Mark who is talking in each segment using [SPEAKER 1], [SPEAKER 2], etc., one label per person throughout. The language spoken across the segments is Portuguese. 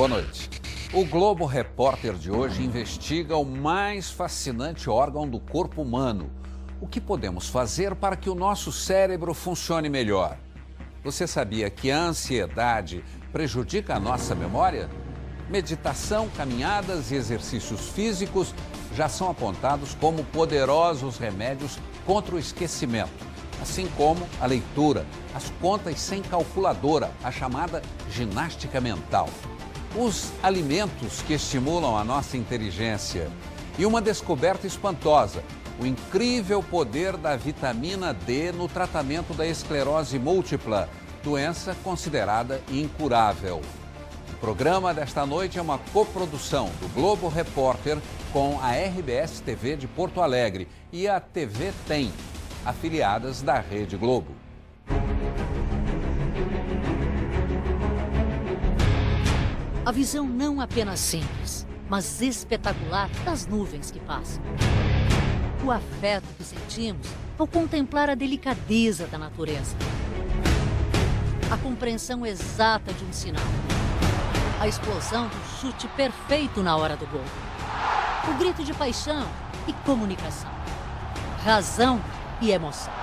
[SPEAKER 1] Boa noite. O Globo Repórter de hoje investiga o mais fascinante órgão do corpo humano. O que podemos fazer para que o nosso cérebro funcione melhor? Você sabia que a ansiedade prejudica a nossa memória? Meditação, caminhadas e exercícios físicos já são apontados como poderosos remédios contra o esquecimento, assim como a leitura, as contas sem calculadora, a chamada ginástica mental, os alimentos que estimulam a nossa inteligência e uma descoberta espantosa, o incrível poder da vitamina D no tratamento da esclerose múltipla, doença considerada incurável. O programa desta noite é uma coprodução do Globo Repórter com a RBS TV de Porto Alegre e a TV Tem, afiliadas da Rede Globo.
[SPEAKER 2] A visão não apenas simples, mas espetacular das nuvens que passam. O afeto que sentimos ao contemplar a delicadeza da natureza. A compreensão exata de um sinal. A explosão do chute perfeito na hora do gol. O grito de paixão e comunicação. Razão e emoção.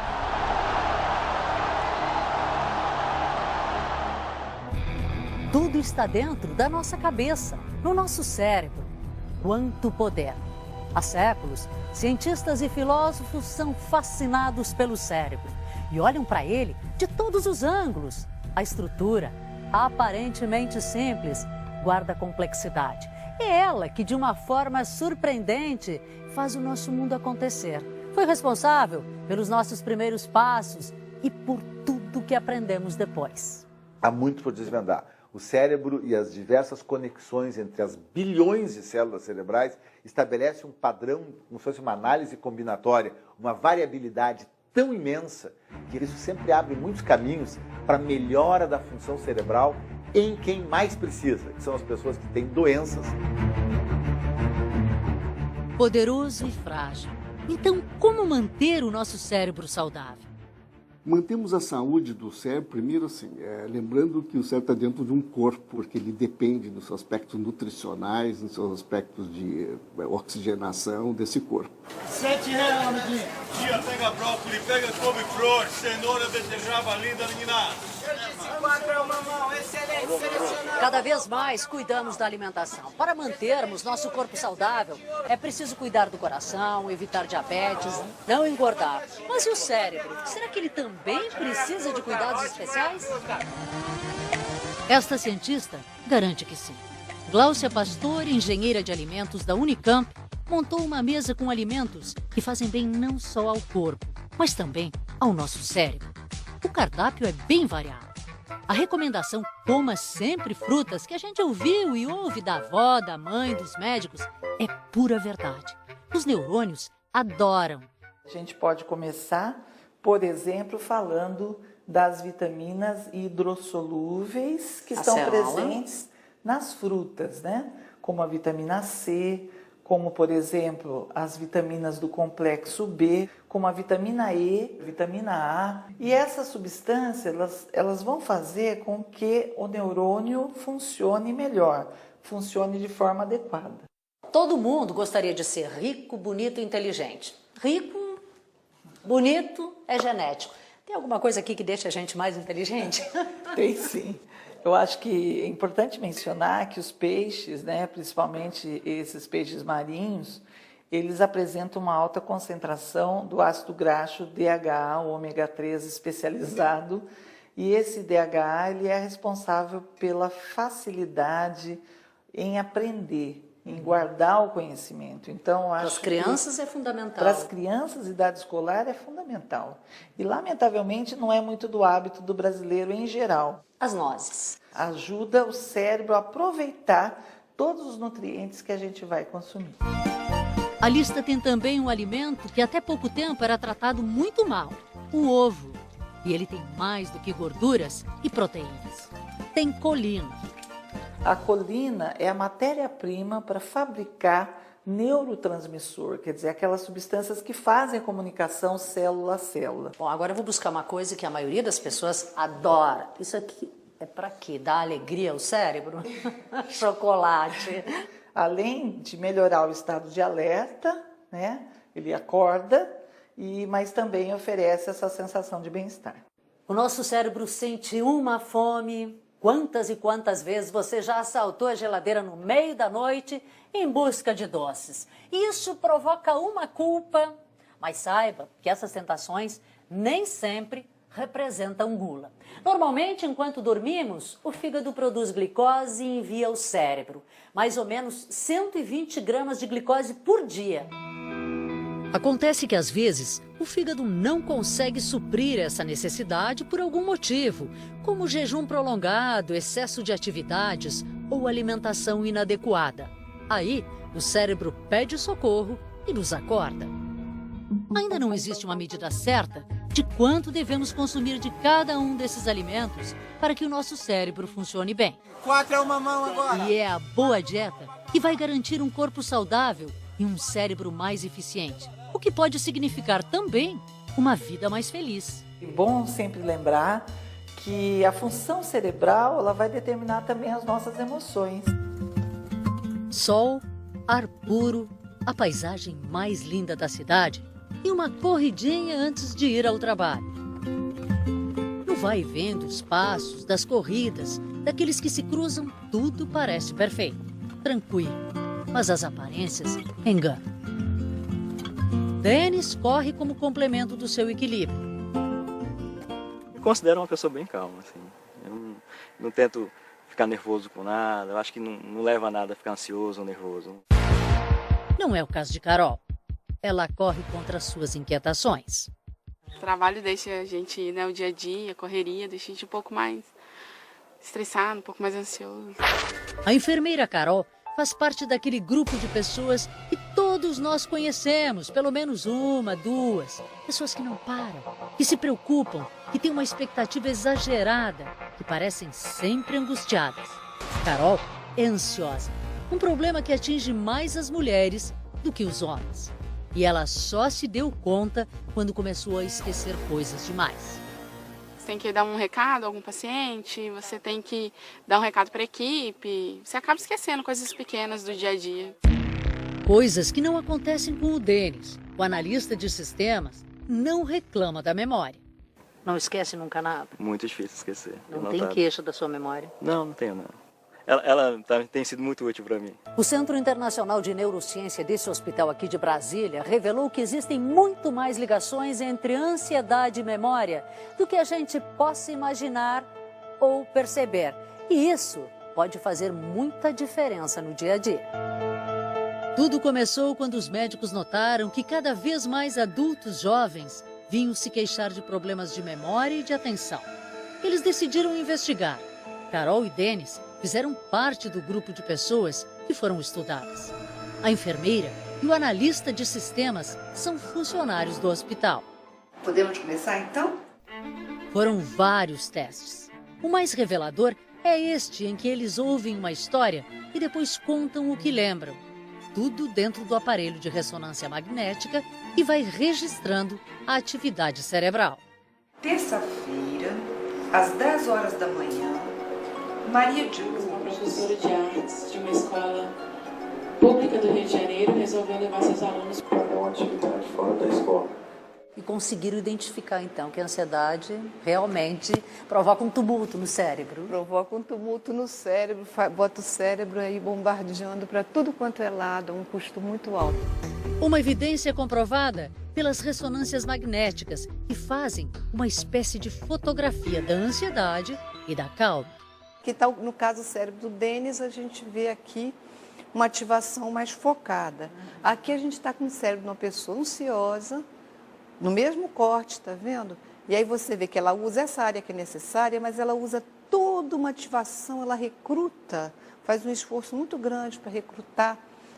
[SPEAKER 2] Tudo está dentro da nossa cabeça, no nosso cérebro. Quanto poder! Há séculos, cientistas e filósofos são fascinados pelo cérebro e olham para ele de todos os ângulos. A estrutura, aparentemente simples, guarda complexidade. É ela que, de uma forma surpreendente, faz o nosso mundo acontecer. Foi responsável pelos nossos primeiros passos e por tudo que aprendemos depois.
[SPEAKER 3] Há muito por desvendar. O cérebro e as diversas conexões entre as bilhões de células cerebrais estabelecem um padrão, como se fosse uma análise combinatória, uma variabilidade tão imensa que isso sempre abre muitos caminhos para a melhora da função cerebral em quem mais precisa, que são as pessoas que têm doenças.
[SPEAKER 2] Poderoso e frágil. Então, como manter o nosso cérebro saudável?
[SPEAKER 4] Mantemos a saúde do cérebro, primeiro assim, lembrando que o cérebro está dentro de um corpo, porque ele depende dos seus aspectos nutricionais, dos seus aspectos de oxigenação desse corpo.
[SPEAKER 5] R$7, amiguinho. Tia, pega brócolis, pega couve-flor, cenoura, beterraba linda, menina. Eu disse 4, mamão, excelente, selecionado.
[SPEAKER 2] Cada vez mais cuidamos da alimentação. Para mantermos nosso corpo saudável, é preciso cuidar do coração, evitar diabetes, não engordar. Mas e o cérebro? Será que ele também precisa de cuidados especiais? Esta cientista garante que sim. Gláucia Pastor, engenheira de alimentos da Unicamp, montou uma mesa com alimentos que fazem bem não só ao corpo, mas também ao nosso cérebro. O cardápio é bem variado. A recomendação coma sempre frutas que a gente ouviu e ouve da avó, da mãe, dos médicos é pura verdade. Os neurônios adoram.
[SPEAKER 6] A gente pode começar, por exemplo, falando das vitaminas hidrossolúveis que estão presentes nas frutas, né? Como a vitamina C, como, por exemplo, as vitaminas do complexo B, como a vitamina E, vitamina A. E essas substâncias, elas vão fazer com que o neurônio funcione melhor, funcione de forma adequada.
[SPEAKER 2] Todo mundo gostaria de ser rico, bonito e inteligente. Rico, bonito, é genético. Tem alguma coisa aqui que deixa a gente mais inteligente?
[SPEAKER 6] Tem sim. Eu acho que é importante mencionar que os peixes, né, principalmente esses peixes marinhos, eles apresentam uma alta concentração do ácido graxo DHA, o ômega 3 especializado, e esse DHA ele é responsável pela facilidade em aprender, em guardar o conhecimento. Então, acho
[SPEAKER 2] para as crianças é fundamental.
[SPEAKER 6] Para as crianças, idade escolar é fundamental. E, lamentavelmente, não é muito do hábito do brasileiro em geral.
[SPEAKER 2] As nozes.
[SPEAKER 6] Ajuda o cérebro a aproveitar todos os nutrientes que a gente vai consumir.
[SPEAKER 2] A lista tem também um alimento que até pouco tempo era tratado muito mal, o ovo. E ele tem mais do que gorduras e proteínas. Tem colina.
[SPEAKER 6] A colina é a matéria-prima para fabricar neurotransmissor, quer dizer, aquelas substâncias que fazem a comunicação célula a célula.
[SPEAKER 2] Bom, agora eu vou buscar uma coisa que a maioria das pessoas adora. Isso aqui. É para quê? Dar alegria ao cérebro? Chocolate.
[SPEAKER 6] Além de melhorar o estado de alerta, né? Ele acorda, mas também oferece essa sensação de bem-estar.
[SPEAKER 2] O nosso cérebro sente uma fome. Quantas e quantas vezes você já assaltou a geladeira no meio da noite em busca de doces? Isso provoca uma culpa. Mas saiba que essas tentações nem sempre representam gula. Normalmente, enquanto dormimos, o fígado produz glicose e envia ao cérebro. Mais ou menos 120 gramas de glicose por dia. Acontece que, às vezes, o fígado não consegue suprir essa necessidade por algum motivo, como jejum prolongado, excesso de atividades ou alimentação inadequada. Aí, o cérebro pede socorro e nos acorda. Ainda não existe uma medida certa de quanto devemos consumir de cada um desses alimentos para que o nosso cérebro funcione bem.
[SPEAKER 5] 4 é uma mão agora.
[SPEAKER 2] E é a boa dieta que vai garantir um corpo saudável e um cérebro mais eficiente, o que pode significar também uma vida mais feliz.
[SPEAKER 6] É bom sempre lembrar que a função cerebral ela vai determinar também as nossas emoções.
[SPEAKER 2] Sol, ar puro, a paisagem mais linda da cidade e uma corridinha antes de ir ao trabalho. No vai e vem dos passos, das corridas, daqueles que se cruzam, tudo parece perfeito, tranquilo, mas as aparências enganam. Denis corre como complemento do seu equilíbrio.
[SPEAKER 7] Me considero uma pessoa bem calma, assim. Eu não tento ficar nervoso com nada, eu acho que não leva a nada a ficar ansioso ou nervoso.
[SPEAKER 2] Não é o caso de Carol. Ela corre contra as suas inquietações.
[SPEAKER 8] O trabalho deixa a gente, né, o dia a dia, a correria, deixa a gente um pouco mais estressado, um pouco mais ansioso.
[SPEAKER 2] A enfermeira Carol faz parte daquele grupo de pessoas que todos nós conhecemos, pelo menos uma, duas. Pessoas que não param, que se preocupam, que têm uma expectativa exagerada, que parecem sempre angustiadas. Carol é ansiosa, um problema que atinge mais as mulheres do que os homens. E ela só se deu conta quando começou a esquecer coisas demais.
[SPEAKER 8] Você tem que dar um recado a algum paciente, você tem que dar um recado para a equipe. Você acaba esquecendo coisas pequenas do dia a dia.
[SPEAKER 2] Coisas que não acontecem com o Denis. O analista de sistemas não reclama da memória. Não esquece nunca nada?
[SPEAKER 7] Muito difícil esquecer.
[SPEAKER 2] Não tem queixa da sua memória?
[SPEAKER 7] Não tenho, não. Ela tem sido muito útil para mim.
[SPEAKER 2] O Centro Internacional de Neurociência desse hospital aqui de Brasília revelou que existem muito mais ligações entre ansiedade e memória do que a gente possa imaginar ou perceber. E isso pode fazer muita diferença no dia a dia. Tudo começou quando os médicos notaram que cada vez mais adultos jovens vinham se queixar de problemas de memória e de atenção. Eles decidiram investigar. Carol e Denis fizeram parte do grupo de pessoas que foram estudadas. A enfermeira e o analista de sistemas são funcionários do hospital.
[SPEAKER 9] Podemos começar, então?
[SPEAKER 2] Foram vários testes. O mais revelador é este em que eles ouvem uma história e depois contam o que lembram. Tudo dentro do aparelho de ressonância magnética e vai registrando a atividade cerebral.
[SPEAKER 9] Terça-feira, às 10 horas da manhã, Maria de Lourdes,
[SPEAKER 10] uma professora de artes de uma escola pública do Rio de Janeiro, resolveu levar seus alunos
[SPEAKER 11] para uma atividade fora da escola.
[SPEAKER 2] E conseguiram identificar, então, que a ansiedade realmente provoca um tumulto no cérebro.
[SPEAKER 12] Provoca um tumulto no cérebro, bota o cérebro aí bombardeando para tudo quanto é lado, um custo muito alto.
[SPEAKER 2] Uma evidência comprovada pelas ressonâncias magnéticas, que fazem uma espécie de fotografia da ansiedade e da calma.
[SPEAKER 12] Que tal, no caso do cérebro do Denis, a gente vê aqui uma ativação mais focada. Aqui a gente está com o cérebro de uma pessoa ansiosa, no mesmo corte, está vendo? E aí você vê que ela usa essa área que é necessária, mas ela usa toda uma ativação, ela recruta, faz um esforço muito grande para recrutar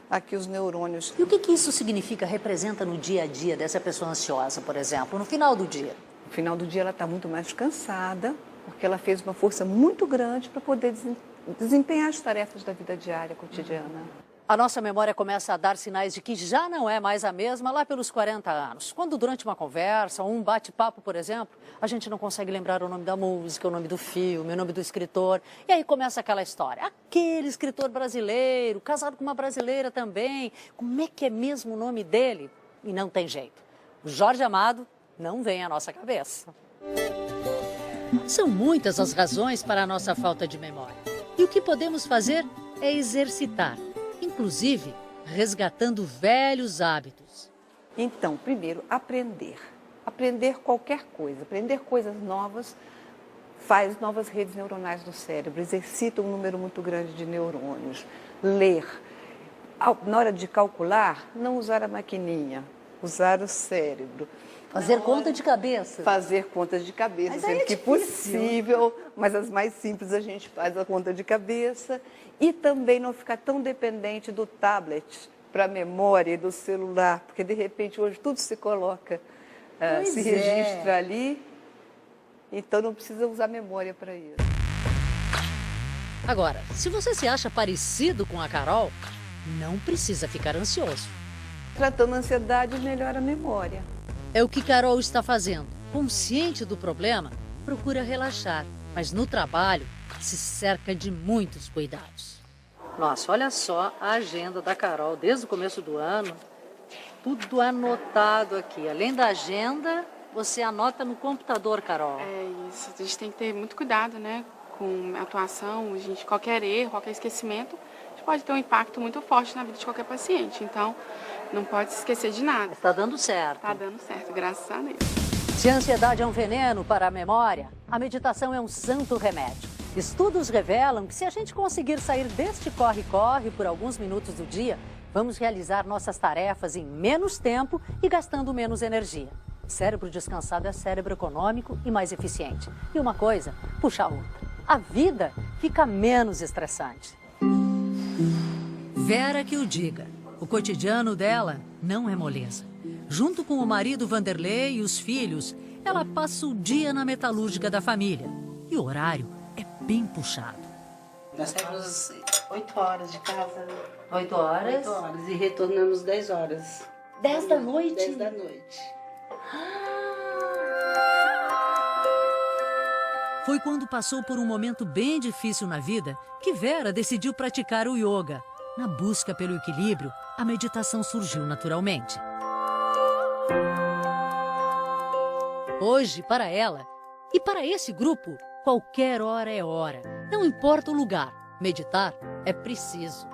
[SPEAKER 12] aqui os neurônios.
[SPEAKER 2] E o que isso significa, representa no dia a dia dessa pessoa ansiosa, por exemplo, no final do dia?
[SPEAKER 12] No final do dia ela está muito mais cansada, porque ela fez uma força muito grande para poder desempenhar as tarefas da vida diária, cotidiana.
[SPEAKER 2] A nossa memória começa a dar sinais de que já não é mais a mesma lá pelos 40 anos. Quando durante uma conversa ou um bate-papo, por exemplo, a gente não consegue lembrar o nome da música, o nome do filme, o nome do escritor. E aí começa aquela história. Aquele escritor brasileiro, casado com uma brasileira também. Como é que é mesmo o nome dele? E não tem jeito. O Jorge Amado não vem à nossa cabeça. São muitas as razões para a nossa falta de memória. E o que podemos fazer é exercitar. Inclusive, resgatando velhos hábitos.
[SPEAKER 12] Então, primeiro, aprender. Aprender qualquer coisa. Aprender coisas novas faz novas redes neuronais no cérebro, exercita um número muito grande de neurônios. Ler. Na hora de calcular, não usar a maquininha, usar o cérebro.
[SPEAKER 2] Fazer conta de cabeça.
[SPEAKER 12] Fazer contas de cabeça, sempre que possível, mas as mais simples a gente faz a conta de cabeça. E também não ficar tão dependente do tablet para a memória e do celular, porque de repente hoje tudo se coloca, se registra ali, então não precisa usar memória para isso.
[SPEAKER 2] Agora, se você se acha parecido com a Carol, não precisa ficar ansioso.
[SPEAKER 12] Tratando a ansiedade, melhora a memória.
[SPEAKER 2] É o que Carol está fazendo. Consciente do problema, procura relaxar, mas no trabalho se cerca de muitos cuidados. Nossa, olha só a agenda da Carol desde o começo do ano. Tudo anotado aqui. Além da agenda, você anota no computador, Carol.
[SPEAKER 8] É isso. A gente tem que ter muito cuidado, né? Com a atuação, qualquer erro, qualquer esquecimento, pode ter um impacto muito forte na vida de qualquer paciente. Então, não pode se esquecer de nada.
[SPEAKER 2] Está dando certo.
[SPEAKER 8] Está dando certo, graças a Deus.
[SPEAKER 2] Se a ansiedade é um veneno para a memória, a meditação é um santo remédio. Estudos revelam que se a gente conseguir sair deste corre-corre por alguns minutos do dia, vamos realizar nossas tarefas em menos tempo e gastando menos energia. Cérebro descansado é cérebro econômico e mais eficiente. E uma coisa puxa a outra. A vida fica menos estressante. Vera que o diga. O cotidiano dela não é moleza. Junto com o marido Vanderlei e os filhos, ela passa o dia na metalúrgica da família. E o horário é bem puxado.
[SPEAKER 13] Nós saímos 8 horas de casa.
[SPEAKER 2] 8 horas?
[SPEAKER 13] 8 horas e retornamos 10 horas.
[SPEAKER 2] 10 da noite?
[SPEAKER 13] 10 da noite.
[SPEAKER 2] Foi quando passou por um momento bem difícil na vida que Vera decidiu praticar o yoga. Na busca pelo equilíbrio, a meditação surgiu naturalmente. Hoje, para ela e para esse grupo, qualquer hora é hora. Não importa o lugar, meditar é preciso.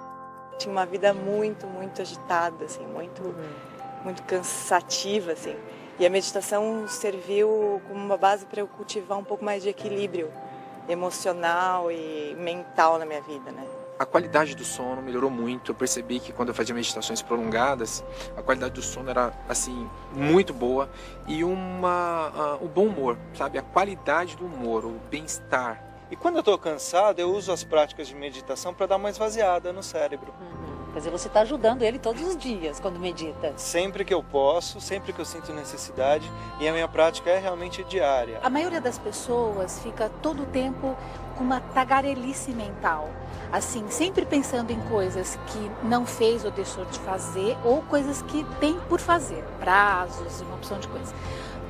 [SPEAKER 14] Tinha uma vida muito agitada, assim, muito cansativa, assim. E a meditação serviu como uma base para eu cultivar um pouco mais de equilíbrio emocional e mental na minha vida, né?
[SPEAKER 15] A qualidade do sono melhorou muito. Eu percebi que quando eu fazia meditações prolongadas, a qualidade do sono era assim muito boa e o bom humor, sabe? A qualidade do humor, o bem-estar.
[SPEAKER 16] E quando eu estou cansado, eu uso as práticas de meditação para dar uma esvaziada no cérebro.
[SPEAKER 2] Quer dizer, você está ajudando ele todos os dias quando medita.
[SPEAKER 16] Sempre que eu posso, sempre que eu sinto necessidade, e a minha prática é realmente diária.
[SPEAKER 17] A maioria das pessoas fica todo o tempo com uma tagarelice mental. Assim, sempre pensando em coisas que não fez ou deixou de fazer, ou coisas que tem por fazer, prazos, uma opção de coisas.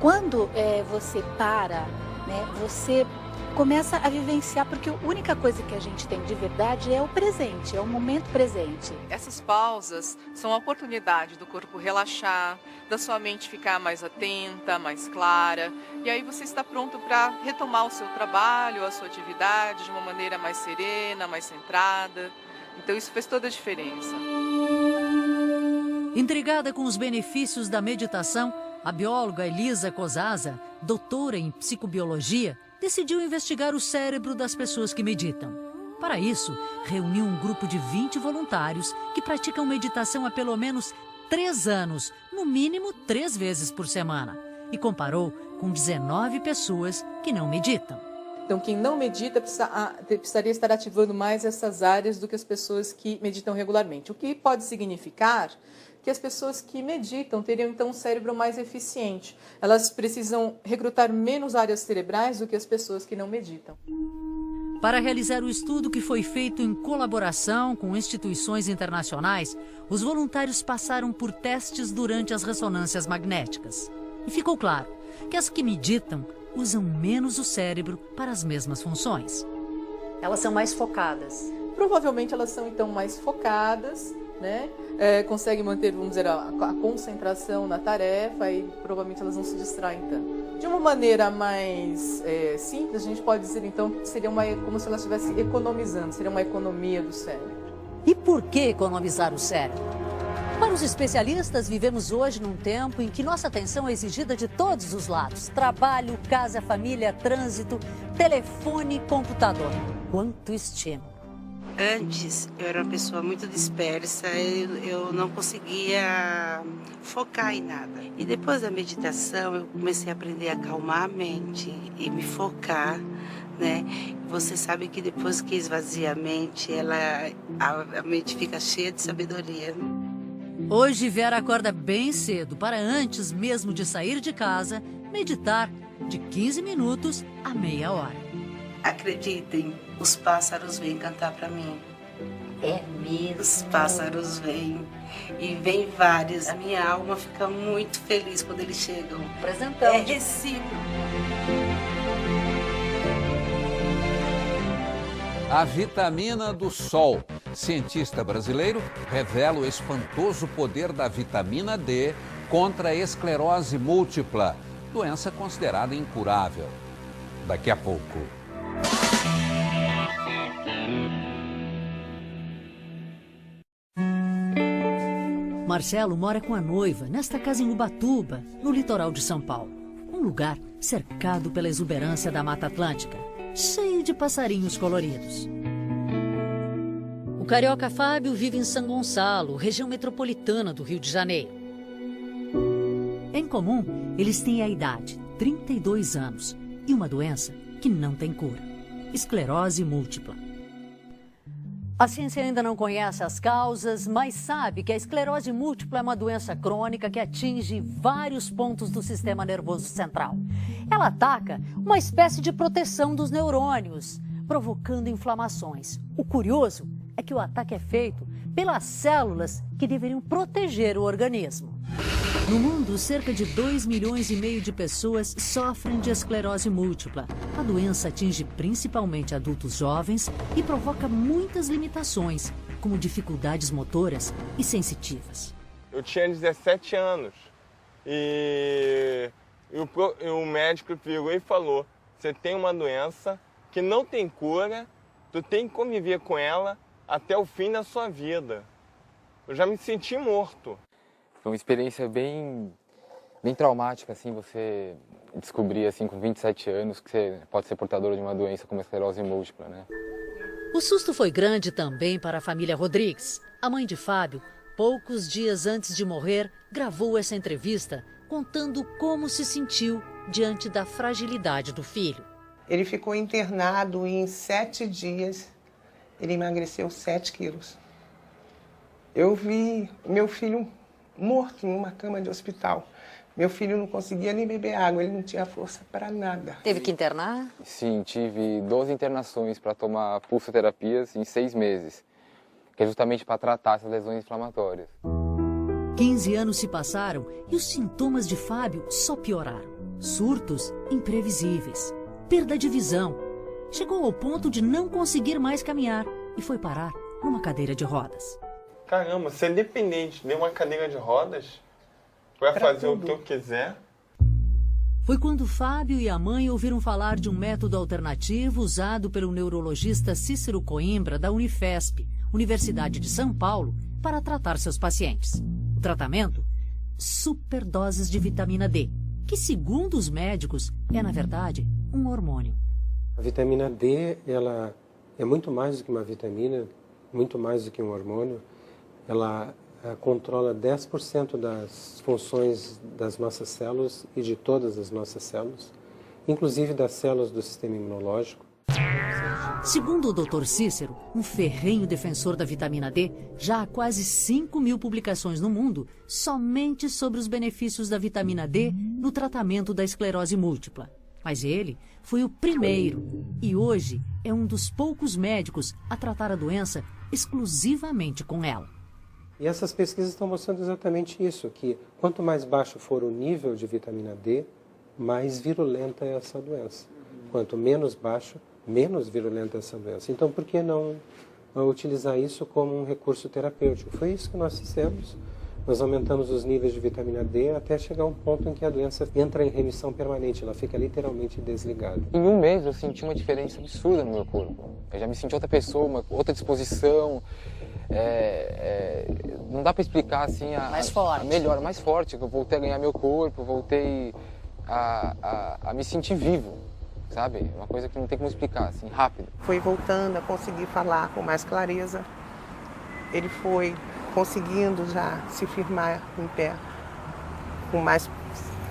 [SPEAKER 17] Quando você para, né, você começa a vivenciar, porque a única coisa que a gente tem de verdade é o presente, é o momento presente.
[SPEAKER 18] Essas pausas são a oportunidade do corpo relaxar, da sua mente ficar mais atenta, mais clara, e aí você está pronto para retomar o seu trabalho, a sua atividade de uma maneira mais serena, mais centrada. Então isso fez toda a diferença.
[SPEAKER 2] Intrigada com os benefícios da meditação, a bióloga Elisa Cosaza, doutora em psicobiologia, decidiu investigar o cérebro das pessoas que meditam. Para isso, reuniu um grupo de 20 voluntários que praticam meditação há pelo menos 3 anos, no mínimo 3 vezes por semana, e comparou com 19 pessoas que não meditam.
[SPEAKER 18] Então, quem não medita precisaria estar ativando mais essas áreas do que as pessoas que meditam regularmente, o que pode significar que as pessoas que meditam teriam, então, um cérebro mais eficiente. Elas precisam recrutar menos áreas cerebrais do que as pessoas que não meditam.
[SPEAKER 2] Para realizar o estudo, que foi feito em colaboração com instituições internacionais, os voluntários passaram por testes durante as ressonâncias magnéticas. E ficou claro que as que meditam usam menos o cérebro para as mesmas funções. Elas são mais focadas.
[SPEAKER 18] Provavelmente elas são então mais focadas, né? Conseguem manter, vamos dizer, a concentração na tarefa e provavelmente elas não se distraem tanto. De uma maneira mais simples, a gente pode dizer então que seria como se elas estivessem economizando, seria uma economia do cérebro.
[SPEAKER 2] E por que economizar o cérebro? Para os especialistas, vivemos hoje num tempo em que nossa atenção é exigida de todos os lados. Trabalho, casa, família, trânsito, telefone, computador. Quanto estímulo.
[SPEAKER 13] Antes, eu era uma pessoa muito dispersa, eu não conseguia focar em nada. E depois da meditação, eu comecei a aprender a acalmar a mente e me focar, né? Você sabe que depois que esvazia a mente, a mente fica cheia de sabedoria.
[SPEAKER 2] Hoje, Vera acorda bem cedo para, antes mesmo de sair de casa, meditar de 15 minutos a meia hora.
[SPEAKER 13] Acreditem, os pássaros vêm cantar para mim. É mesmo? Os pássaros vêm. E vêm vários. A minha alma fica muito feliz quando eles chegam.
[SPEAKER 2] Apresentando.
[SPEAKER 13] É recíproco.
[SPEAKER 1] A vitamina do sol. Cientista brasileiro revela o espantoso poder da vitamina D contra a esclerose múltipla, doença considerada incurável. Daqui a pouco.
[SPEAKER 2] Marcelo mora com a noiva nesta casa em Ubatuba, no litoral de São Paulo. Um lugar cercado pela exuberância da Mata Atlântica, cheio de passarinhos coloridos. O carioca Fábio vive em São Gonçalo, região metropolitana do Rio de Janeiro. Em comum, eles têm a idade, 32 anos, e uma doença que não tem cura: esclerose múltipla. A ciência ainda não conhece as causas, mas sabe que a esclerose múltipla é uma doença crônica que atinge vários pontos do sistema nervoso central. Ela ataca uma espécie de proteção dos neurônios, provocando inflamações. O curioso é que o ataque é feito pelas células que deveriam proteger o organismo. No mundo, cerca de 2,5 milhões de pessoas sofrem de esclerose múltipla. A doença atinge principalmente adultos jovens e provoca muitas limitações, como dificuldades motoras e sensitivas.
[SPEAKER 19] Eu tinha 17 anos e o médico pegou e falou: você tem uma doença que não tem cura, tu tem que conviver com ela até o fim da sua vida. Eu já me senti morto.
[SPEAKER 20] Foi uma experiência bem traumática, assim, você descobrir, assim, com 27 anos que você pode ser portador de uma doença como a esclerose múltipla, né?
[SPEAKER 2] O susto foi grande também para a família Rodrigues. A mãe de Fábio, poucos dias antes de morrer, gravou essa entrevista contando como se sentiu diante da fragilidade do filho.
[SPEAKER 21] Ele ficou internado e em 7 dias ele emagreceu 7 quilos. Eu vi meu filho morto em uma cama de hospital. Meu filho não conseguia nem beber água, ele não tinha força para nada.
[SPEAKER 2] Teve que internar?
[SPEAKER 20] Sim, tive 12 internações para tomar pulsoterapias em 6 meses, que é justamente para tratar essas lesões inflamatórias.
[SPEAKER 2] 15 anos se passaram e os sintomas de Fábio só pioraram. Surtos imprevisíveis, perda de visão. Chegou ao ponto de não conseguir mais caminhar e foi parar numa cadeira de rodas.
[SPEAKER 19] Caramba, ser dependente de uma cadeira de rodas para fazer tudo o que eu quiser.
[SPEAKER 2] Foi quando Fábio e a mãe ouviram falar de um método alternativo usado pelo neurologista Cícero Coimbra, da Unifesp, Universidade de São Paulo, para tratar seus pacientes. O tratamento? Superdoses de vitamina D, que, segundo os médicos, é, na verdade, um hormônio.
[SPEAKER 22] A vitamina D, ela é muito mais do que uma vitamina, muito mais do que um hormônio. Ela controla 10% das funções das nossas células e de todas as nossas células, inclusive das células do sistema imunológico.
[SPEAKER 2] Segundo o Dr. Cícero, um ferrenho defensor da vitamina D, já há quase 5.000 publicações no mundo somente sobre os benefícios da vitamina D no tratamento da esclerose múltipla. Mas ele foi o primeiro e hoje é um dos poucos médicos a tratar a doença exclusivamente com ela.
[SPEAKER 22] E essas pesquisas estão mostrando exatamente isso, que quanto mais baixo for o nível de vitamina D, mais virulenta é essa doença. Quanto menos baixo, menos virulenta é essa doença. Então, por que não utilizar isso como um recurso terapêutico? Foi isso que nós fizemos. Nós aumentamos os níveis de vitamina D até chegar a um ponto em que a doença entra em remissão permanente, ela fica literalmente desligada.
[SPEAKER 20] Em um mês eu senti uma diferença absurda no meu corpo. Eu já me senti outra pessoa, uma outra disposição. Não dá para explicar assim a melhora, mais forte. Eu voltei a ganhar meu corpo, voltei a me sentir vivo, sabe? Uma coisa que não tem como explicar, assim, rápido.
[SPEAKER 21] Foi voltando a conseguir falar com mais clareza. Ele foi conseguindo já se firmar em pé com mais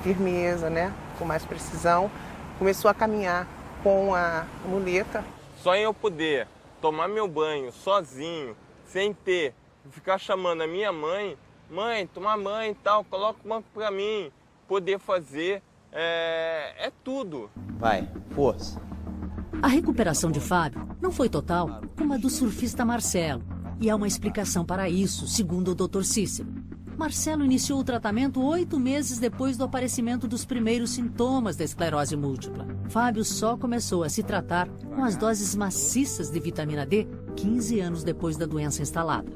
[SPEAKER 21] firmeza, né? Com mais precisão. Começou a caminhar com a muleta.
[SPEAKER 19] Só em eu poder tomar meu banho sozinho, sem ter, ficar chamando a minha mãe, tomar banho e tal, coloca o banco pra mim, poder fazer, é tudo.
[SPEAKER 3] Vai, força.
[SPEAKER 2] A recuperação de Fábio não foi total como a do surfista Marcelo. E há uma explicação para isso, segundo o Dr. Cícero. Marcelo iniciou o tratamento 8 meses depois do aparecimento dos primeiros sintomas da esclerose múltipla. Fábio só começou a se tratar com as doses maciças de vitamina D 15 anos depois da doença instalada.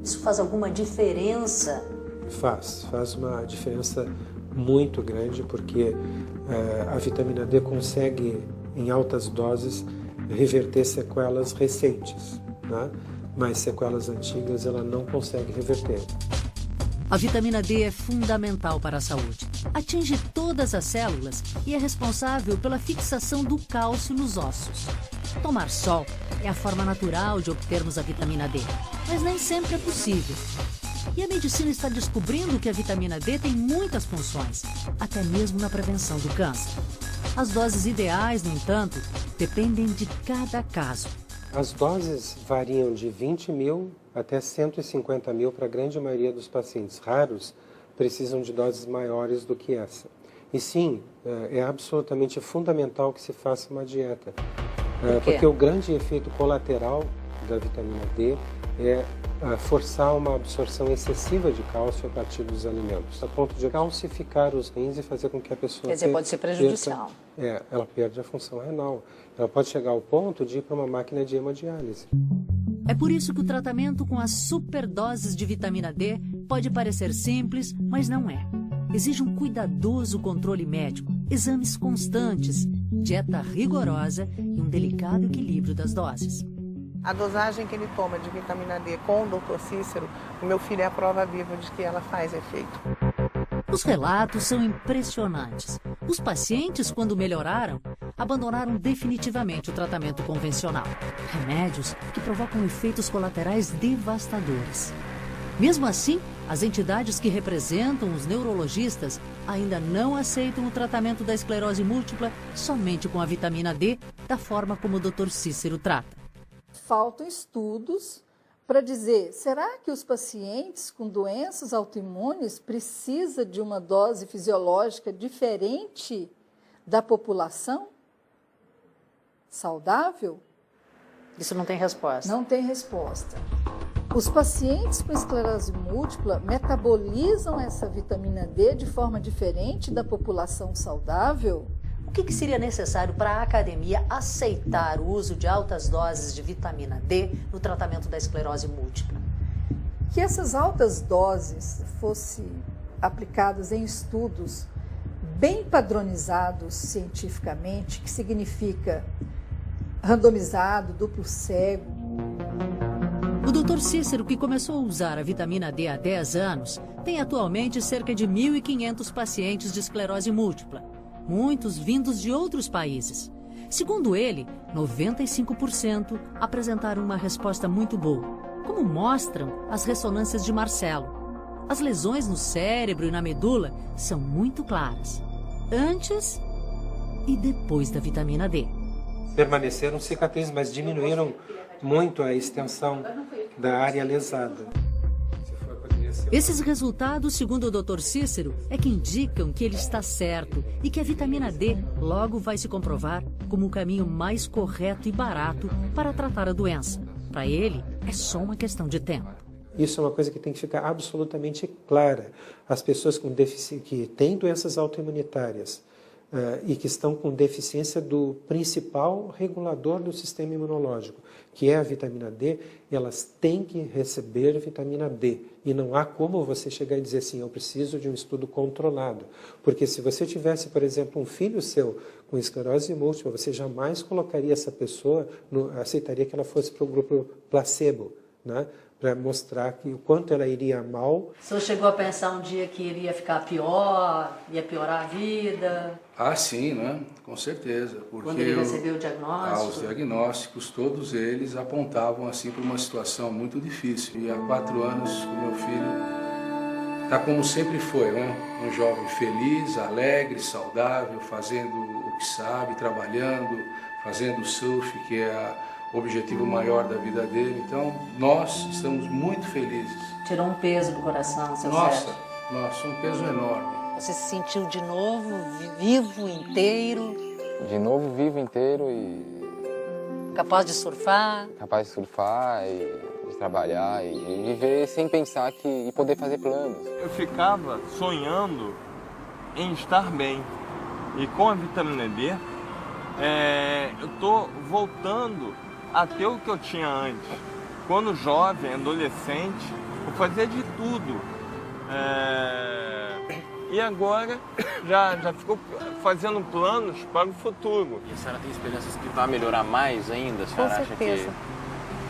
[SPEAKER 2] Isso faz alguma diferença?
[SPEAKER 22] Faz uma diferença muito grande, porque a vitamina D consegue, em altas doses, reverter sequelas recentes, né? Mas sequelas antigas ela não consegue reverter.
[SPEAKER 2] A vitamina D é fundamental para a saúde. Atinge todas as células e é responsável pela fixação do cálcio nos ossos. Tomar sol é a forma natural de obtermos a vitamina D, mas nem sempre é possível. E a medicina está descobrindo que a vitamina D tem muitas funções, até mesmo na prevenção do câncer. As doses ideais, no entanto, dependem de cada caso.
[SPEAKER 22] As doses variam de 20 mil até 150 mil para a grande maioria dos pacientes. Raros precisam de doses maiores do que essa. E sim, é absolutamente fundamental que se faça uma dieta. Porque o grande efeito colateral da vitamina D é forçar uma absorção excessiva de cálcio a partir dos alimentos, a ponto de calcificar os rins e fazer com que a pessoa...
[SPEAKER 2] Quer dizer, pode ser prejudicial.
[SPEAKER 22] Ela perde a função renal. Ela pode chegar ao ponto de ir para uma máquina de hemodiálise.
[SPEAKER 2] É por isso que o tratamento com as superdoses de vitamina D pode parecer simples, mas não é. Exige um cuidadoso controle médico, exames constantes, dieta rigorosa e um delicado equilíbrio das doses.
[SPEAKER 21] A dosagem que ele toma de vitamina D com o Dr. Cícero, o meu filho é a prova viva de que ela faz efeito.
[SPEAKER 2] Os relatos são impressionantes. Os pacientes, quando melhoraram, abandonaram definitivamente o tratamento convencional. Remédios que provocam efeitos colaterais devastadores. Mesmo assim, as entidades que representam os neurologistas ainda não aceitam o tratamento da esclerose múltipla somente com a vitamina D, da forma como o Dr. Cícero trata.
[SPEAKER 4] Faltam estudos para dizer, será que os pacientes com doenças autoimunes precisam de uma dose fisiológica diferente da população saudável?
[SPEAKER 2] Isso não tem resposta.
[SPEAKER 4] Não tem resposta. Os pacientes com esclerose múltipla metabolizam essa vitamina D de forma diferente da população saudável?
[SPEAKER 2] O que seria necessário para a academia aceitar o uso de altas doses de vitamina D no tratamento da esclerose múltipla?
[SPEAKER 4] Que essas altas doses fossem aplicadas em estudos bem padronizados cientificamente, que significa randomizado, duplo cego.
[SPEAKER 2] O Dr. Cícero, que começou a usar a vitamina D há 10 anos, tem atualmente cerca de 1.500 pacientes de esclerose múltipla, muitos vindos de outros países. Segundo ele, 95% apresentaram uma resposta muito boa, como mostram as ressonâncias de Marcelo. As lesões no cérebro e na medula são muito claras, antes e depois da vitamina D.
[SPEAKER 22] Permaneceram cicatrizes, mas diminuíram muito a extensão da área lesada.
[SPEAKER 2] Esses resultados, segundo o Dr. Cícero, é que indicam que ele está certo e que a vitamina D logo vai se comprovar como o caminho mais correto e barato para tratar a doença. Para ele, é só uma questão de tempo.
[SPEAKER 22] Isso é uma coisa que tem que ficar absolutamente clara. As pessoas que têm doenças autoimunitárias e que estão com deficiência do principal regulador do sistema imunológico, que é a vitamina D, elas têm que receber vitamina D. E não há como você chegar e dizer assim, eu preciso de um estudo controlado. Porque se você tivesse, por exemplo, um filho seu com esclerose múltipla, você jamais colocaria essa pessoa, aceitaria que ela fosse para o grupo placebo, né? Para mostrar o quanto ela iria mal.
[SPEAKER 2] O senhor chegou a pensar um dia que iria ficar pior, ia piorar a vida?
[SPEAKER 3] Ah, sim, né? Com certeza. Porque
[SPEAKER 2] quando ele recebeu o diagnóstico?
[SPEAKER 3] Os diagnósticos, todos eles apontavam assim para uma situação muito difícil. E há 4 anos o meu filho está como sempre foi, né? Um jovem feliz, alegre, saudável, fazendo o que sabe, trabalhando, fazendo surf, que é o objetivo maior da vida dele. Então, nós estamos muito felizes.
[SPEAKER 2] Tirou um peso do coração, seu
[SPEAKER 3] Sérgio?
[SPEAKER 2] Nossa,
[SPEAKER 3] um peso enorme.
[SPEAKER 2] Você se sentiu de novo vivo, inteiro?
[SPEAKER 20] De novo, vivo, inteiro e...
[SPEAKER 2] Capaz de surfar?
[SPEAKER 20] Capaz de surfar e de trabalhar e viver sem pensar e poder fazer planos.
[SPEAKER 19] Eu ficava sonhando em estar bem. E com a vitamina D, eu estou voltando a ter o que eu tinha antes. Quando jovem, adolescente, eu fazia de tudo. E agora já ficou fazendo planos para o futuro.
[SPEAKER 5] E a senhora tem esperanças que vai melhorar mais ainda? A senhora
[SPEAKER 21] Com certeza.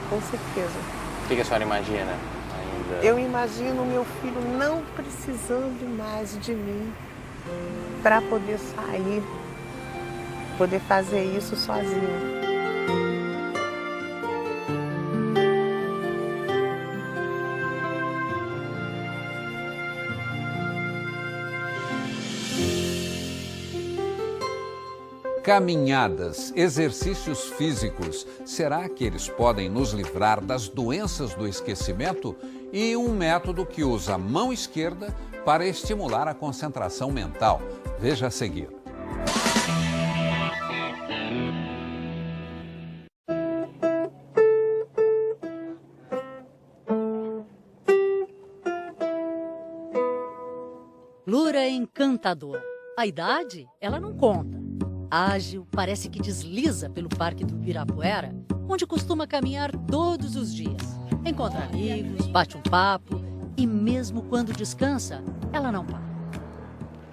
[SPEAKER 21] Com certeza.
[SPEAKER 5] O que a senhora imagina ainda?
[SPEAKER 21] Eu imagino meu filho não precisando mais de mim para poder sair, poder fazer isso sozinho.
[SPEAKER 1] Caminhadas, exercícios físicos, será que eles podem nos livrar das doenças do esquecimento? E um método que usa a mão esquerda para estimular a concentração mental. Veja a seguir.
[SPEAKER 2] Lura é encantadora. A idade, ela não conta. Ágil, parece que desliza pelo Parque do Ibirapuera, onde costuma caminhar todos os dias. Encontra amigos, bate um papo e mesmo quando descansa, ela não para.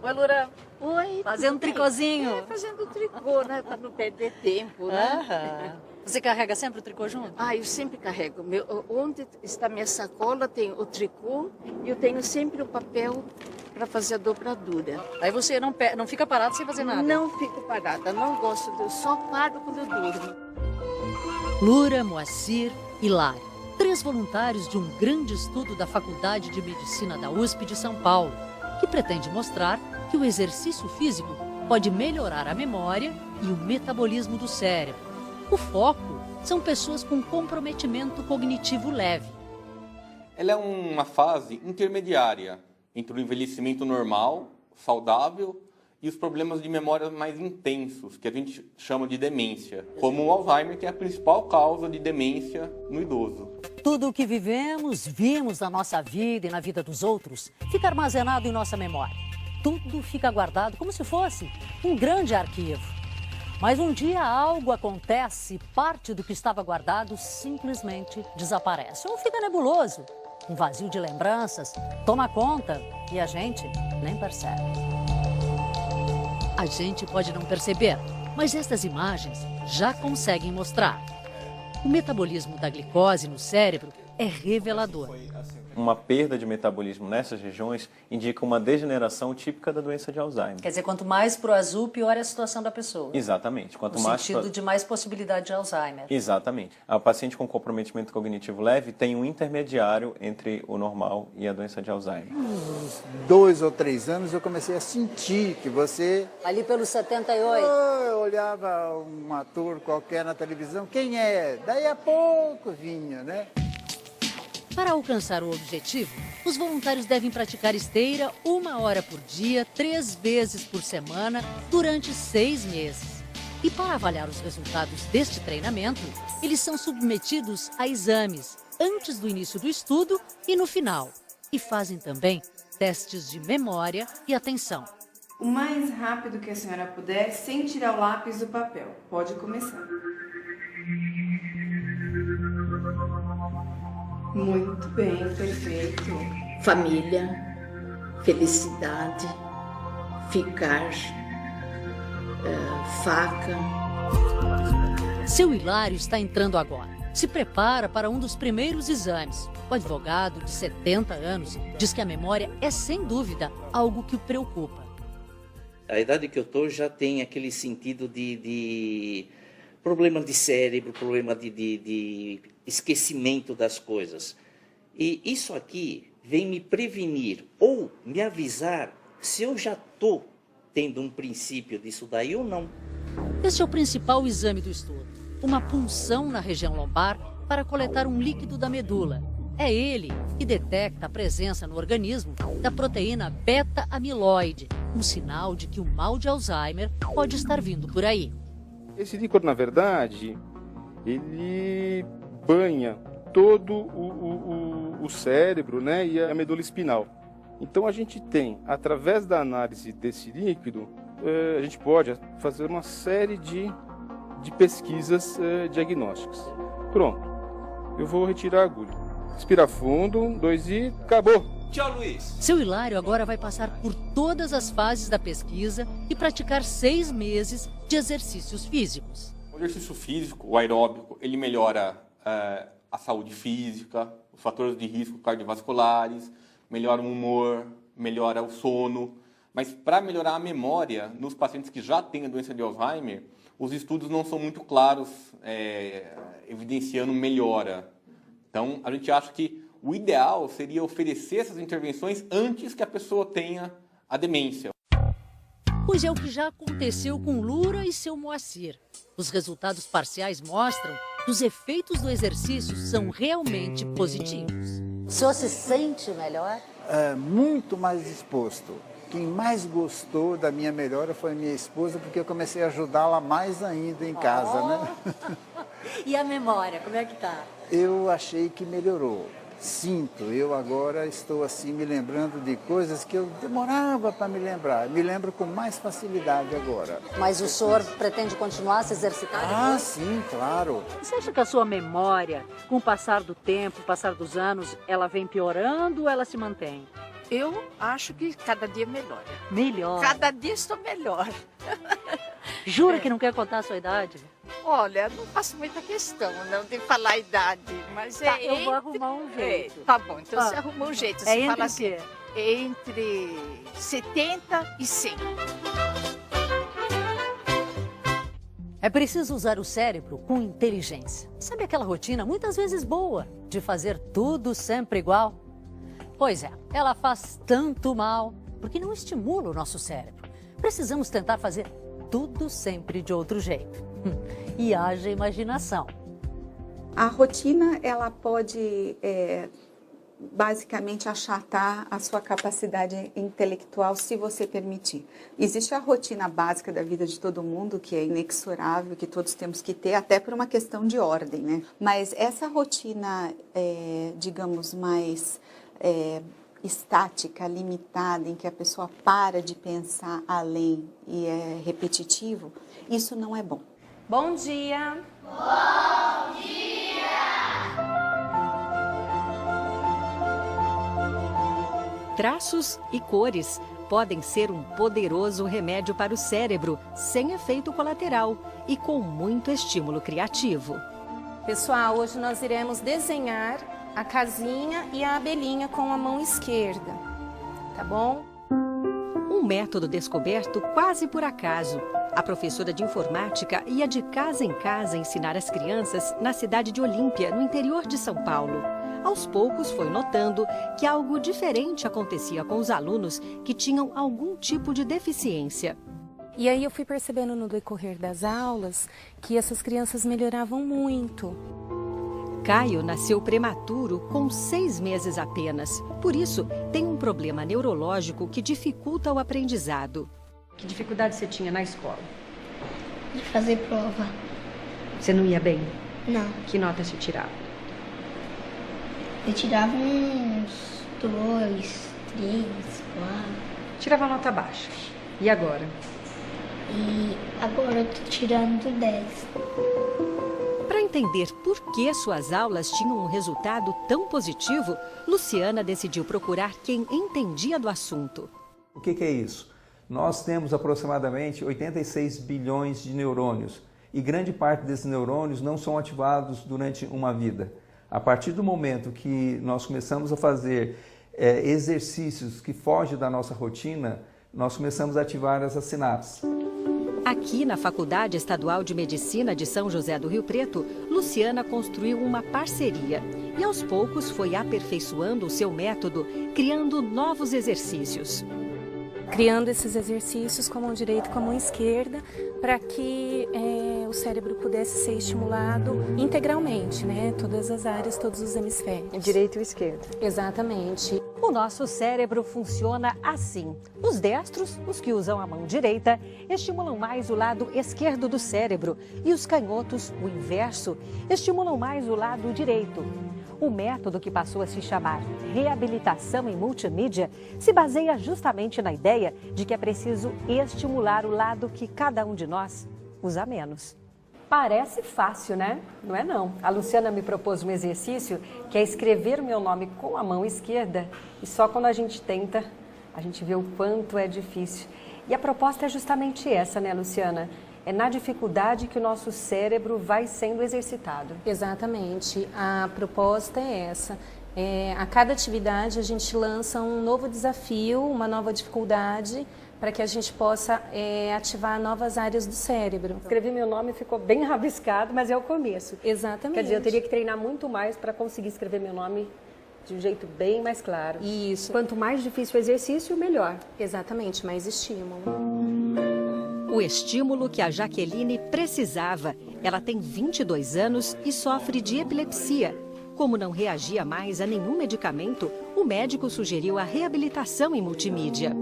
[SPEAKER 23] Oi, Lura.
[SPEAKER 2] Oi. Fazendo tricôzinho.
[SPEAKER 23] Fazendo tricô, né? Para não perder tempo, né?
[SPEAKER 2] Você carrega sempre o tricô junto?
[SPEAKER 23] Eu sempre carrego. Onde está minha sacola tem o tricô e eu tenho sempre o papel para fazer a dobradura.
[SPEAKER 2] Aí você não fica parado sem fazer nada?
[SPEAKER 23] Não fico parada, não gosto, eu só paro quando eu durmo.
[SPEAKER 2] Lura, Moacir e Lari, 3 voluntários de um grande estudo da Faculdade de Medicina da USP de São Paulo, que pretende mostrar que o exercício físico pode melhorar a memória e o metabolismo do cérebro. O foco são pessoas com comprometimento cognitivo leve.
[SPEAKER 24] Ela é uma fase intermediária entre o envelhecimento normal, saudável, e os problemas de memória mais intensos, que a gente chama de demência, como o Alzheimer, que é a principal causa de demência no idoso.
[SPEAKER 2] Tudo o que vivemos, vimos na nossa vida e na vida dos outros, fica armazenado em nossa memória. Tudo fica guardado como se fosse um grande arquivo. Mas um dia algo acontece, parte do que estava guardado simplesmente desaparece. Ou fica nebuloso, um vazio de lembranças, toma conta e a gente nem percebe. A gente pode não perceber, mas estas imagens já conseguem mostrar. O metabolismo da glicose no cérebro é revelador.
[SPEAKER 25] Uma perda de metabolismo nessas regiões indica uma degeneração típica da doença de Alzheimer.
[SPEAKER 2] Quer dizer, quanto mais pro azul, pior é a situação da pessoa.
[SPEAKER 25] Exatamente. Quanto
[SPEAKER 2] no
[SPEAKER 25] mais
[SPEAKER 2] sentido de mais possibilidade de Alzheimer.
[SPEAKER 25] Exatamente. O paciente com comprometimento cognitivo leve tem um intermediário entre o normal e a doença de Alzheimer.
[SPEAKER 26] Uns 2 ou 3 anos eu comecei a sentir que você...
[SPEAKER 2] Ali pelos 78?
[SPEAKER 26] Eu olhava um ator qualquer na televisão, quem é? Daí a pouco vinha, né?
[SPEAKER 2] Para alcançar o objetivo, os voluntários devem praticar esteira 1 hora por dia, 3 vezes por semana, durante 6 meses. E para avaliar os resultados deste treinamento, eles são submetidos a exames antes do início do estudo e no final. E fazem também testes de memória e atenção.
[SPEAKER 6] O mais rápido que a senhora puder, sem tirar o lápis do papel. Pode começar. Muito bem, perfeito.
[SPEAKER 23] Família, felicidade, ficar, faca.
[SPEAKER 2] Seu Hilário está entrando agora. Se prepara para um dos primeiros exames. O advogado, de 70 anos, diz que a memória é, sem dúvida, algo que o preocupa.
[SPEAKER 7] A idade que eu estou já tem aquele sentido de problema de cérebro, problema de esquecimento das coisas. E isso aqui vem me prevenir ou me avisar se eu já estou tendo um princípio disso daí ou não.
[SPEAKER 2] Este é o principal exame do estudo. Uma punção na região lombar para coletar um líquido da medula. É ele que detecta a presença no organismo da proteína beta-amiloide, um sinal de que o mal de Alzheimer pode estar vindo por aí.
[SPEAKER 9] Esse líquido, na verdade, ele banha todo o cérebro, né, e a medula espinal. Então a gente tem, através da análise desse líquido, a gente pode fazer uma série de pesquisas diagnósticas. Pronto, eu vou retirar a agulha. Respira fundo, 1, 2 e acabou.
[SPEAKER 1] Tchau, Luiz.
[SPEAKER 2] Seu Hilário agora vai passar por todas as fases da pesquisa e praticar 6 meses de exercícios físicos.
[SPEAKER 24] O exercício físico, o aeróbico, ele melhora a saúde física, os fatores de risco cardiovasculares, melhora o humor, melhora o sono. Mas para melhorar a memória nos pacientes que já têm a doença de Alzheimer, os estudos não são muito claros, evidenciando melhora. Então, a gente acha que o ideal seria oferecer essas intervenções antes que a pessoa tenha a demência.
[SPEAKER 2] Pois é o que já aconteceu com Lura e seu Moacir. Os resultados parciais mostram que os efeitos do exercício são realmente positivos. O senhor se sente melhor?
[SPEAKER 26] Muito mais disposto. Quem mais gostou da minha melhora foi a minha esposa, porque eu comecei a ajudá-la mais ainda em casa, né?
[SPEAKER 2] E a memória, como é que tá?
[SPEAKER 26] Eu achei que melhorou. Sinto, eu agora estou assim me lembrando de coisas que eu demorava para me lembrar. Me lembro com mais facilidade agora.
[SPEAKER 2] Mas o senhor pretende continuar a se exercitar?
[SPEAKER 26] Ah, sim, claro.
[SPEAKER 2] Você acha que a sua memória, com o passar do tempo, o passar dos anos, ela vem piorando ou ela se mantém?
[SPEAKER 23] Eu acho que cada dia melhora.
[SPEAKER 2] Melhor?
[SPEAKER 23] Cada dia estou melhor.
[SPEAKER 2] Jura que não quer contar a sua idade?
[SPEAKER 23] Olha, não faço muita questão não de falar a idade, mas
[SPEAKER 2] tá, eu vou arrumar um jeito.
[SPEAKER 23] Tá bom, então você arruma um jeito. Você
[SPEAKER 2] Entre
[SPEAKER 23] fala assim, entre 70 e 100.
[SPEAKER 2] É preciso usar o cérebro com inteligência. Sabe aquela rotina, muitas vezes boa, de fazer tudo sempre igual? Pois é, ela faz tanto mal, porque não estimula o nosso cérebro. Precisamos tentar fazer tudo sempre de outro jeito. E haja imaginação.
[SPEAKER 10] A rotina, ela pode basicamente achatar a sua capacidade intelectual, se você permitir. Existe a rotina básica da vida de todo mundo, que é inexorável, que todos temos que ter, até por uma questão de ordem, né? Mas essa rotina, digamos, mais estática, limitada, em que a pessoa para de pensar além e é repetitivo, isso não é bom.
[SPEAKER 11] Bom dia!
[SPEAKER 12] Bom dia!
[SPEAKER 27] Traços e cores podem ser um poderoso remédio para o cérebro, sem efeito colateral e com muito estímulo criativo.
[SPEAKER 11] Pessoal, hoje nós iremos desenhar a casinha e a abelhinha com a mão esquerda, tá bom?
[SPEAKER 27] Um método descoberto quase por acaso. A professora de informática ia de casa em casa ensinar as crianças na cidade de Olímpia, no interior de São Paulo. Aos poucos foi notando que algo diferente acontecia com os alunos que tinham algum tipo de deficiência.
[SPEAKER 11] E aí eu fui percebendo no decorrer das aulas que essas crianças melhoravam muito.
[SPEAKER 27] Caio nasceu prematuro com 6 meses apenas. Por isso, tem um problema neurológico que dificulta o aprendizado. Que dificuldade você tinha na escola?
[SPEAKER 8] De fazer prova.
[SPEAKER 27] Você não ia bem?
[SPEAKER 8] Não.
[SPEAKER 27] Que nota você tirava?
[SPEAKER 8] Eu tirava uns 2, 3, 4.
[SPEAKER 27] Tirava nota baixa. E agora?
[SPEAKER 8] E agora eu tô tirando 10.
[SPEAKER 27] Para entender por que suas aulas tinham um resultado tão positivo, Luciana decidiu procurar quem entendia do assunto.
[SPEAKER 13] O que é isso? Nós temos aproximadamente 86 bilhões de neurônios e grande parte desses neurônios não são ativados durante uma vida. A partir do momento que nós começamos a fazer exercícios que fogem da nossa rotina, nós começamos a ativar essas sinapses.
[SPEAKER 27] Aqui na Faculdade Estadual de Medicina de São José do Rio Preto, Luciana construiu uma parceria e aos poucos foi aperfeiçoando o seu método, criando novos exercícios.
[SPEAKER 11] Criando esses exercícios com a mão direita e com a mão esquerda, para que o cérebro pudesse ser estimulado integralmente, né? Todas as áreas, todos os hemisférios.
[SPEAKER 27] O direito e o esquerdo.
[SPEAKER 11] Exatamente.
[SPEAKER 2] O nosso cérebro funciona assim. Os destros, os que usam a mão direita, estimulam mais o lado esquerdo do cérebro e os canhotos, o inverso, estimulam mais o lado direito. O método, que passou a se chamar reabilitação em multimídia, se baseia justamente na ideia de que é preciso estimular o lado que cada um de nós usa menos.
[SPEAKER 27] Parece fácil, né? Não é não. A Luciana me propôs um exercício que é escrever o meu nome com a mão esquerda e só quando a gente tenta, a gente vê o quanto é difícil. E a proposta é justamente essa, né, Luciana? É na dificuldade que o nosso cérebro vai sendo exercitado.
[SPEAKER 11] Exatamente. A proposta é essa. A cada atividade a gente lança um novo desafio, uma nova dificuldade, para que a gente possa ativar novas áreas do cérebro.
[SPEAKER 27] Escrevi meu nome, ficou bem rabiscado, mas é o começo.
[SPEAKER 11] Exatamente.
[SPEAKER 27] Quer dizer, eu teria que treinar muito mais para conseguir escrever meu nome de um jeito bem mais claro.
[SPEAKER 11] Isso.
[SPEAKER 27] Quanto mais difícil o exercício, melhor.
[SPEAKER 11] Exatamente, mais estímulo.
[SPEAKER 27] O estímulo que a Jaqueline precisava. Ela tem 22 anos e sofre de epilepsia. Como não reagia mais a nenhum medicamento, o médico sugeriu a reabilitação em multimídia.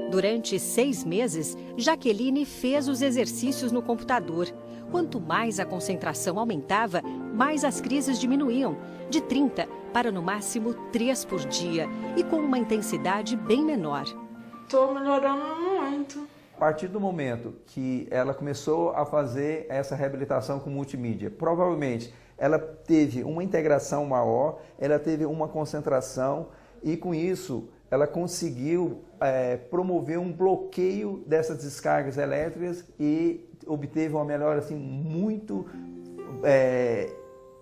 [SPEAKER 27] Durante 6 meses, Jaqueline fez os exercícios no computador. Quanto mais a concentração aumentava, mais as crises diminuíam, de 30 para no máximo 3 por dia, e com uma intensidade bem menor.
[SPEAKER 6] Estou melhorando muito.
[SPEAKER 13] A partir do momento que ela começou a fazer essa reabilitação com multimídia, provavelmente ela teve uma integração maior, ela teve uma concentração e com isso ela conseguiu promover um bloqueio dessas descargas elétricas e obteve uma melhora assim, muito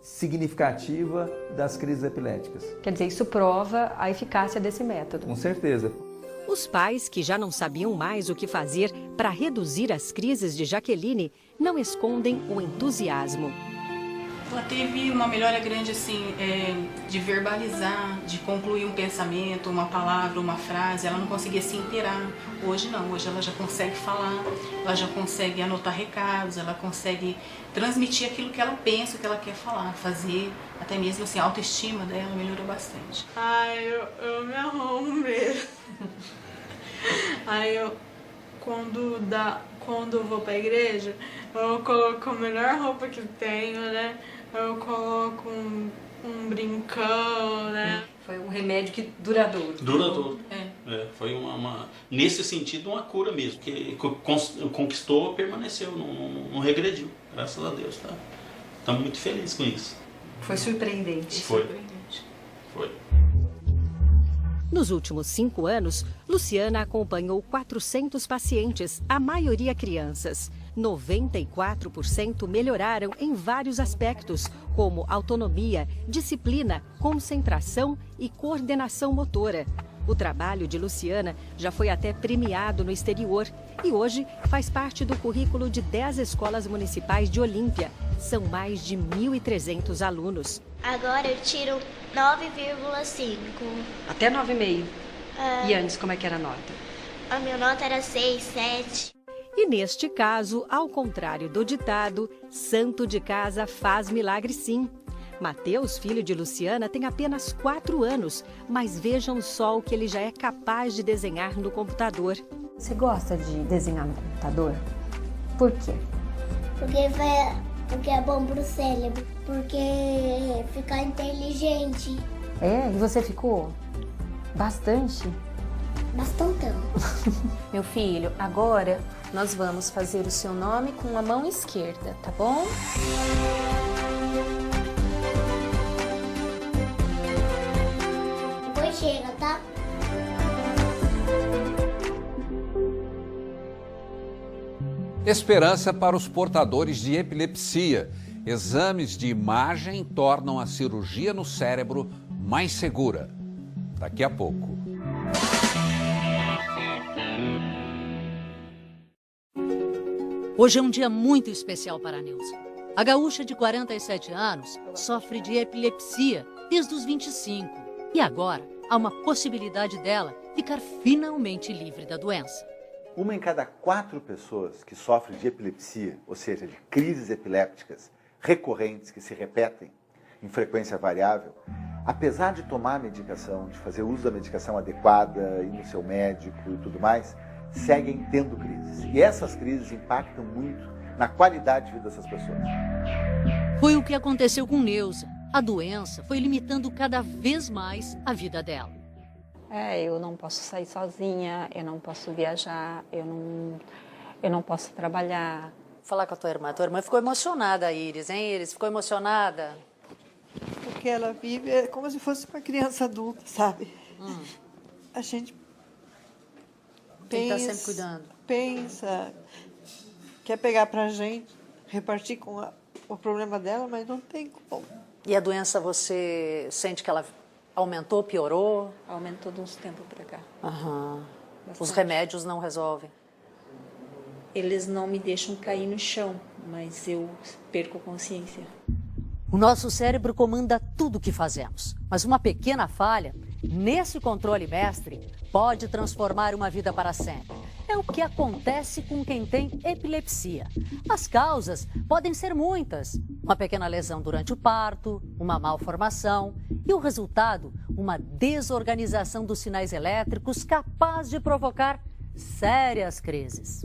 [SPEAKER 13] significativa das crises epiléticas.
[SPEAKER 27] Quer dizer, isso prova a eficácia desse método.
[SPEAKER 13] Com certeza.
[SPEAKER 27] Os pais, que já não sabiam mais o que fazer para reduzir as crises de Jaqueline, não escondem o entusiasmo.
[SPEAKER 6] Ela teve uma melhora grande assim, de verbalizar, de concluir um pensamento, uma palavra, uma frase. Ela não conseguia se inteirar. Hoje não, hoje ela já consegue falar, ela já consegue anotar recados, ela consegue transmitir aquilo que ela pensa, o que ela quer falar, fazer. Até mesmo assim, a autoestima dela melhorou bastante.
[SPEAKER 14] Eu me arrumo mesmo. Aí quando eu vou pra igreja, eu coloco a melhor roupa que tenho, né? Eu coloco um brincão, né?
[SPEAKER 27] Foi um remédio que duradouro.
[SPEAKER 15] Duradouro. Foi nesse sentido, uma cura mesmo. Que conquistou, permaneceu, não regrediu. Graças a Deus, tá? Estamos muito felizes com isso.
[SPEAKER 27] Foi surpreendente.
[SPEAKER 15] Foi.
[SPEAKER 27] Nos últimos 5 anos, Luciana acompanhou 400 pacientes, a maioria crianças. 94% melhoraram em vários aspectos, como autonomia, disciplina, concentração e coordenação motora. O trabalho de Luciana já foi até premiado no exterior e hoje faz parte do currículo de 10 escolas municipais de Olímpia. São mais de 1.300 alunos.
[SPEAKER 12] Agora eu tiro 9,5.
[SPEAKER 27] Até 9,5? E antes, como é que era a nota?
[SPEAKER 12] A minha nota era 6, 7.
[SPEAKER 27] E neste caso, ao contrário do ditado, santo de casa faz milagre sim. Mateus, filho de Luciana, tem apenas 4 anos, mas vejam só o que ele já é capaz de desenhar no computador.
[SPEAKER 3] Você gosta de desenhar no computador? Por quê?
[SPEAKER 12] Porque é bom pro cérebro, porque fica inteligente.
[SPEAKER 3] É? E você ficou? Bastante?
[SPEAKER 12] Bastantão.
[SPEAKER 11] Meu filho, agora nós vamos fazer o seu nome com a mão esquerda, tá bom?
[SPEAKER 12] Depois chega, tá?
[SPEAKER 1] Esperança para os portadores de epilepsia. Exames de imagem tornam a cirurgia no cérebro mais segura. Daqui a pouco.
[SPEAKER 2] Hoje é um dia muito especial para a Neuza. A gaúcha de 47 anos sofre de epilepsia desde os 25. E agora há uma possibilidade dela ficar finalmente livre da doença.
[SPEAKER 4] 1 em cada 4 pessoas que sofrem de epilepsia, ou seja, de crises epilépticas recorrentes que se repetem em frequência variável, apesar de tomar a medicação, de fazer uso da medicação adequada, ir no seu médico e tudo mais, seguem tendo crises. E essas crises impactam muito na qualidade de vida dessas pessoas.
[SPEAKER 2] Foi o que aconteceu com Neuza. A doença foi limitando cada vez mais a vida dela.
[SPEAKER 16] Eu não posso sair sozinha, eu não posso viajar, eu não posso trabalhar.
[SPEAKER 2] Falar com a tua irmã ficou emocionada, Iris, hein, Iris? Ficou emocionada?
[SPEAKER 17] Porque ela vive como se fosse uma criança adulta, sabe? A gente
[SPEAKER 2] tem que estar sempre cuidando.
[SPEAKER 17] Pensa, quer pegar pra gente, repartir com o problema dela, mas não tem como.
[SPEAKER 2] E a doença, você sente que ela aumentou, piorou?
[SPEAKER 16] Aumentou de uns tempos pra cá.
[SPEAKER 2] Os remédios não resolvem?
[SPEAKER 16] Eles não me deixam cair no chão, mas eu perco consciência.
[SPEAKER 2] O nosso cérebro comanda tudo o que fazemos, mas uma pequena falha nesse controle mestre pode transformar uma vida para sempre. É o que acontece com quem tem epilepsia. As causas podem ser muitas. Uma pequena lesão durante o parto, uma malformação e o resultado, uma desorganização dos sinais elétricos capaz de provocar sérias crises.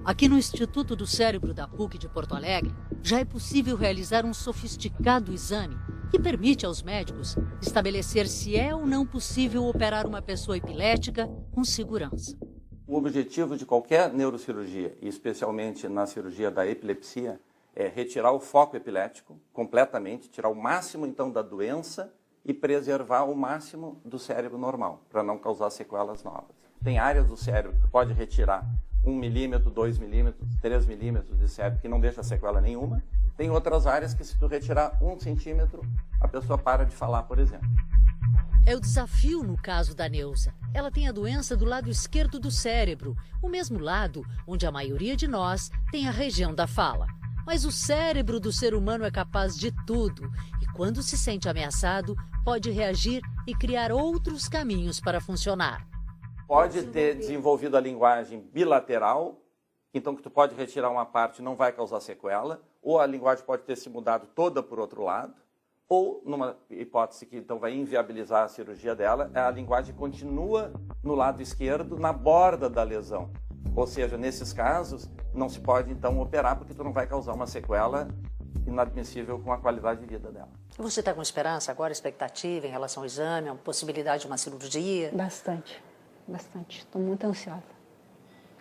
[SPEAKER 2] Aqui no Instituto do Cérebro da PUC de Porto Alegre, já é possível realizar um sofisticado exame que permite aos médicos estabelecer se é ou não possível operar uma pessoa epilética com segurança.
[SPEAKER 25] O objetivo de qualquer neurocirurgia, e especialmente na cirurgia da epilepsia, é retirar o foco epilético completamente, tirar o máximo então da doença e preservar o máximo do cérebro normal, para não causar sequelas novas. Tem áreas do cérebro que pode retirar 1 milímetro, 2 milímetros, 3 milímetros de cérebro que não deixa sequela nenhuma. Tem outras áreas que se tu retirar 1 centímetro, a pessoa para de falar, por exemplo.
[SPEAKER 2] É o desafio no caso da Neuza. Ela tem a doença do lado esquerdo do cérebro, o mesmo lado onde a maioria de nós tem a região da fala. Mas o cérebro do ser humano é capaz de tudo e, quando se sente ameaçado, pode reagir e criar outros caminhos para funcionar.
[SPEAKER 25] Pode ter desenvolvido a linguagem bilateral, então que tu pode retirar uma parte e não vai causar sequela, ou a linguagem pode ter se mudado toda por outro lado, ou, numa hipótese que então vai inviabilizar a cirurgia dela, a linguagem continua no lado esquerdo, na borda da lesão. Ou seja, nesses casos, não se pode então operar porque tu não vai causar uma sequela inadmissível com a qualidade de vida dela.
[SPEAKER 2] Você está com esperança agora, expectativa em relação ao exame, a possibilidade de uma cirurgia?
[SPEAKER 16] Bastante. Estou muito ansiosa.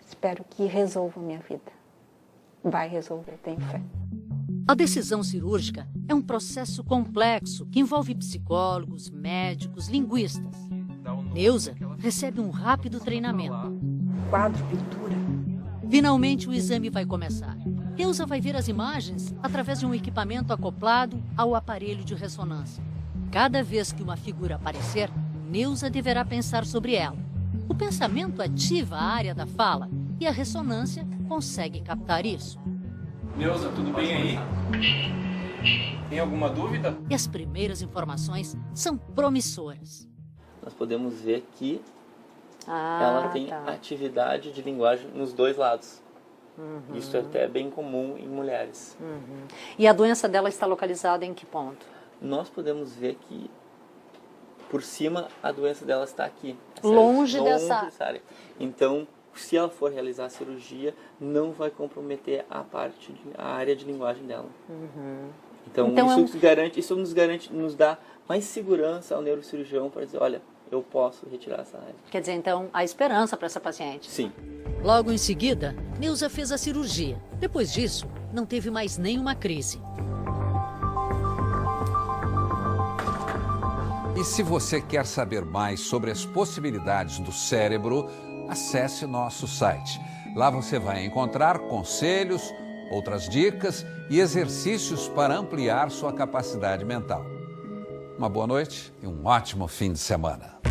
[SPEAKER 16] Espero que resolva a minha vida. Vai resolver, tenho fé.
[SPEAKER 2] A decisão cirúrgica é um processo complexo que envolve psicólogos, médicos, linguistas. Neuza recebe um rápido treinamento.
[SPEAKER 16] Quadripintura.
[SPEAKER 2] Finalmente o exame vai começar. Neuza vai ver as imagens através de um equipamento acoplado ao aparelho de ressonância. Cada vez que uma figura aparecer, Neuza deverá pensar sobre ela. O pensamento ativa a área da fala e a ressonância consegue captar isso.
[SPEAKER 25] Neuza, tudo bem aí? Tem alguma dúvida?
[SPEAKER 2] E as primeiras informações são promissoras.
[SPEAKER 18] Nós podemos ver que ela tem atividade de linguagem nos dois lados. Isso é até bem comum em mulheres.
[SPEAKER 2] E a doença dela está localizada em que ponto?
[SPEAKER 18] nós podemos ver que por cima a doença dela está aqui.
[SPEAKER 2] Longe dessa
[SPEAKER 18] área. Então, se ela for realizar a cirurgia, não vai comprometer a área de linguagem dela. Então isso nos dá mais segurança ao neurocirurgião para dizer, olha, eu posso retirar essa área.
[SPEAKER 2] Quer dizer, então, há esperança para essa paciente.
[SPEAKER 18] Sim.
[SPEAKER 2] Logo em seguida, Neuza fez a cirurgia. Depois disso, não teve mais nenhuma crise.
[SPEAKER 1] E se você quer saber mais sobre as possibilidades do cérebro, acesse nosso site. Lá você vai encontrar conselhos, outras dicas e exercícios para ampliar sua capacidade mental. Uma boa noite e um ótimo fim de semana.